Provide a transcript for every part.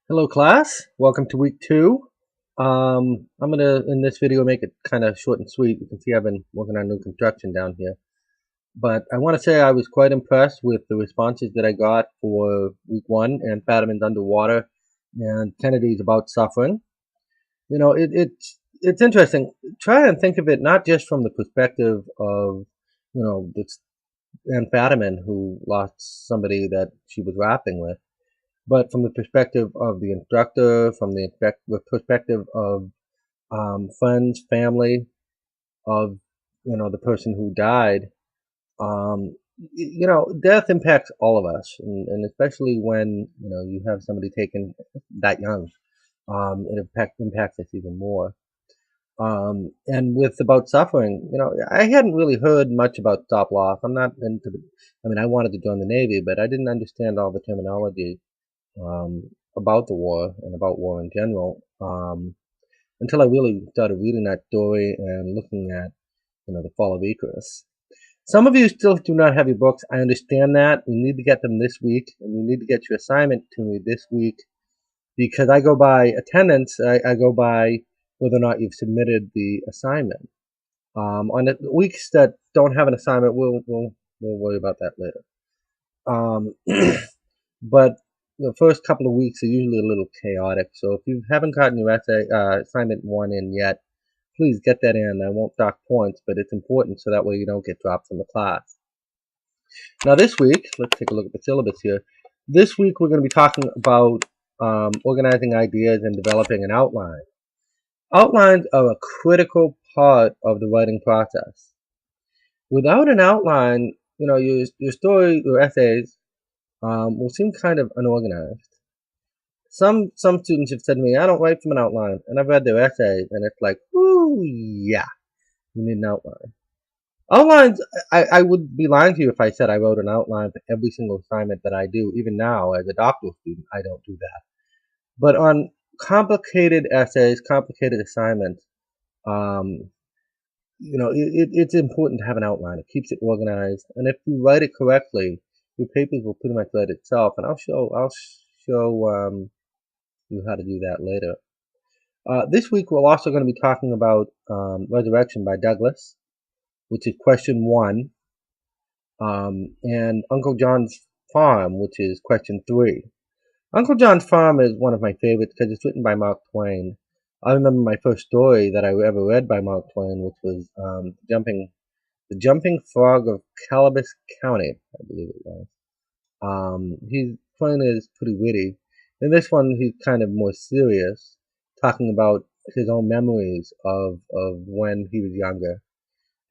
Hello class, welcome to week 2. I'm gonna, in this video, make it kind of short and sweet. You can see I've been working on new construction down here. But I want to say I was quite impressed with the responses that I got for week 1 and Fadiman's Underwater and Kennedy's About Suffering. It's interesting. Try and think of it not just from the perspective of, this Ann Fadiman who lost somebody that she was rapping with, but from the perspective of the instructor, from the perspective of friends, family, of the person who died. Death impacts all of us, and especially when you have somebody taken that young, it impacts us even more. And with About Suffering, I hadn't really heard much about stop loss. I'm not into the. I mean, I wanted to join the Navy, but I didn't understand all the terminology about the war and about war in general until I really started reading that story and looking at the fall of Icarus. Some of you still do not have your books. I understand that. We need to get them this week, and you need to get your assignment to me this week because I go by attendance. I go by whether or not you've submitted the assignment. On the weeks that don't have an assignment, we'll worry about that later. But the first couple of weeks are usually a little chaotic. So if you haven't gotten your assignment 1 in yet, please get that in. I won't dock points, but it's important so that way you don't get dropped from the class. Now this week, let's take a look at the syllabus here. This week we're going to be talking about organizing ideas and developing an outline. Outlines are a critical part of the writing process. Without an outline, your story or essays will seem kind of unorganized. Some students have said to me, I don't write from an outline, and I've read their essays, and it's like, ooh, yeah, you need an outline. Outlines, I would be lying to you if I said I wrote an outline for every single assignment that I do. Even now, as a doctoral student, I don't do that. But on complicated essays, complicated assignments, it's important to have an outline. It keeps it organized, and if you write it correctly, your papers will pretty much write itself. And I'll show you how to do that later. This week we're also going to be talking about Resurrection by Douglas, which is question 1, and Uncle John's Farm, which is question 3. Uncle John's Farm is one of my favorites because it's written by Mark Twain. I remember my first story that I ever read by Mark Twain, which was The Jumping Frog of Calabar County, I believe it was. Twain is pretty witty. In this one, he's kind of more serious, talking about his own memories of when he was younger.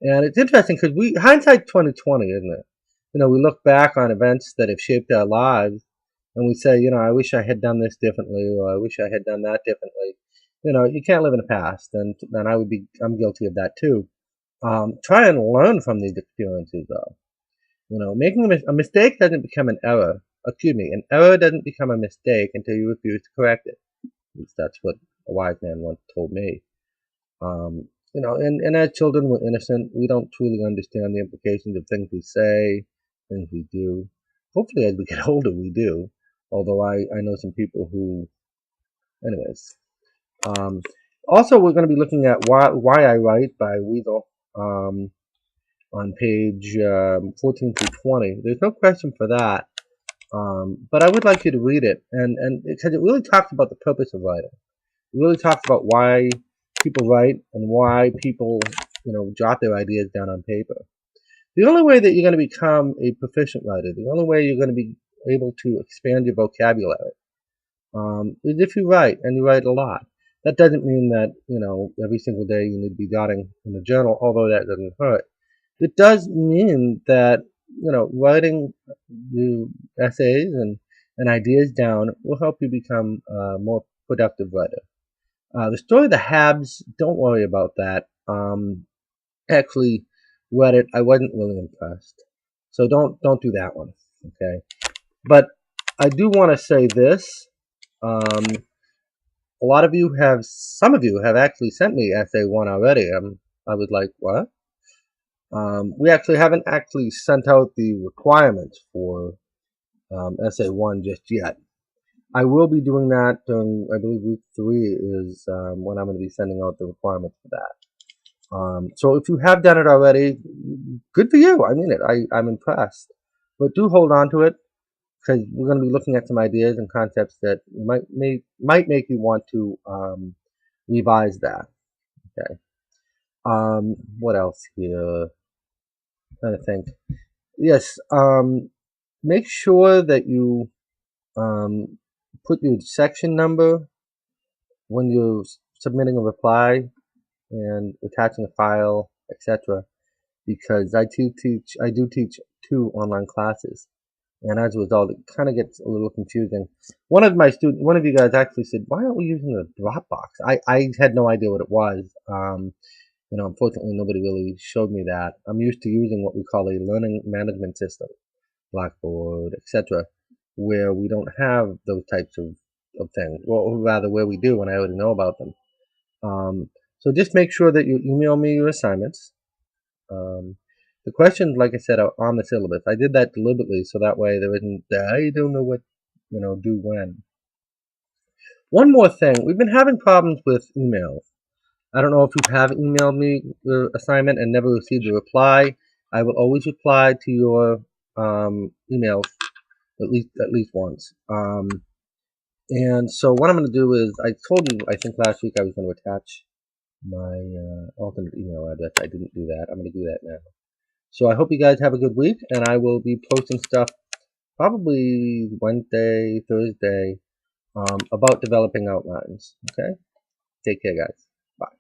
And it's interesting because hindsight 2020, isn't it? We look back on events that have shaped our lives, and we say, I wish I had done this differently, or I wish I had done that differently. You can't live in the past, and I'm guilty of that too. Try and learn from these experiences, though. Making a mistake doesn't become an error. Excuse me, an error doesn't become a mistake until you refuse to correct it. At least that's what a wise man once told me. And as children, we're innocent. We don't truly understand the implications of things we say, things we do. Hopefully, as we get older, we do. Although I know some people who, anyways. Also, we're going to be looking at Why I Write by Weasel on page 14 through 20. There's no question for that, but I would like you to read it, and because it really talks about the purpose of writing. It really talks about why people write and why people, jot their ideas down on paper. The only way that you're going to become a proficient writer, the only way you're going to be able to expand your vocabulary, is if you write, and you write a lot. That doesn't mean that, every single day you need to be jotting in the journal, although that doesn't hurt. It does mean that, writing your essays and ideas down will help you become a more productive writer. The story of the Habs, don't worry about that. Actually read it. I wasn't really impressed. So don't do that one. Okay. But I do want to say this. Some of you have actually sent me essay 1 already. I was like, what? We actually haven't actually sent out the requirements for essay 1 just yet. I will be doing that during, I believe, week 3 is when I'm going to be sending out the requirements for that. So if you have done it already, good for you. I mean it. I'm impressed. But do hold on to it, because we're going to be looking at some ideas and concepts that might make you want to revise that. Okay. What else here? Trying to think. Yes. Make sure that you um, put your section number when you're submitting a reply and attaching a file, etc. Because I do teach 2 online classes, and as a result, it kind of gets a little confusing. One of you guys actually said, "Why aren't we using the Dropbox?" I had no idea what it was. Unfortunately, nobody really showed me that. I'm used to using what we call a learning management system, Blackboard, etc., where we don't have those types of things. Well, or rather, where we do, and I already know about them. Um, so just make sure that you email me your assignments. The questions, like I said, are on the syllabus. I did that deliberately so that way there isn't, I don't know what, do when. One more thing. We've been having problems with emails. I don't know if you have emailed me your assignment and never received a reply. I will always reply to your emails at least once. And so what I'm going to do is, I told you, I think last week I was going to attach my alternate email address. I didn't do that. I'm going to do that now. So I hope you guys have a good week, and I will be posting stuff probably Wednesday, Thursday, about developing outlines. Okay? Take care, guys. Bye.